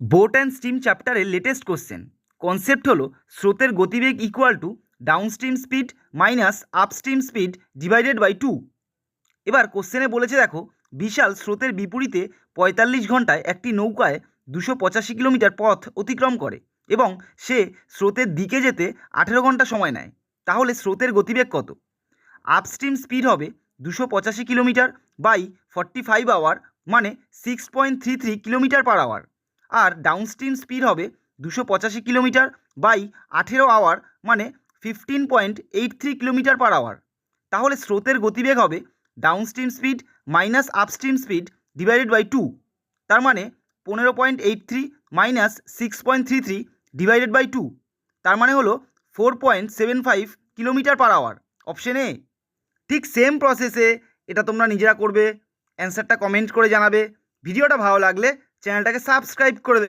Boat and steam চ্যাপ্টারের latest question. Concept হলো স্রোতের গতিবেগ equal to downstream speed minus upstream speed divided by 2। এবার কোশ্চেনে বলেছে দেখো, বিশাল স্রোতের বিপরীতে 45 ঘন্টায় একটি নৌকায় 285 কিলোমিটার পথ অতিক্রম করে এবং সে স্রোতের দিকে যেতে 18 ঘন্টা সময় নেয়। তাহলে স্রোতের গতিবেগ কত? আপস্ট্রিম স্পিড হবে 285 কিলোমিটার বাই 45 আওয়ার, মানে 6.33 কিলোমিটার পার আওয়ার। আর ডাউনস্ট্রিম স্পিড হবে 285 কিলোমিটার বাই 18 আওয়ার, মানে 15.83 কিলোমিটার পার আওয়ার। তাহলে স্রোতের গতিবেগ হবে downstream speed minus upstream speed divided by 2। তার মানে 15.83 মাইনাস 6.33 ডিভাইডেড বাই 2, তার মানে হলো 4.75 kilometre per hour. Option A. ঠিক সেম প্রসেসে এটা তোমরা নিজেরা করবে, অ্যান্সারটা কমেন্ট করে জানাবে। ভিডিওটা ভালো লাগলে চ্যানেলটাকে সাবস্ক্রাইব করে দেবে।